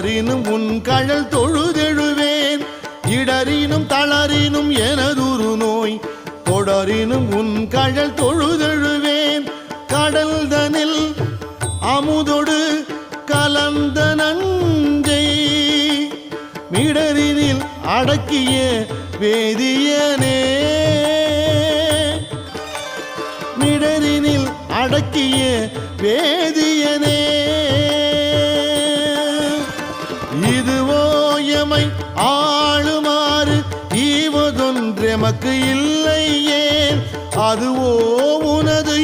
தொடரினும் உன் கழல் தொழுதெழுவேன் இடரினும் தளரினும் எனதுரு நோய் தொடரினும் உன் கழல் தொழுதெழுவேன் கடல் தனில் அமுதொடு கலந்த நஞ்சை மிடரினில் அடக்கிய வேதியனே மிடரினில் அடக்கிய வேதியனே இதுவோ எமை ஆளுமாறு ஈவதொன்றெமக்கு இல்லையே அதுவோ உனது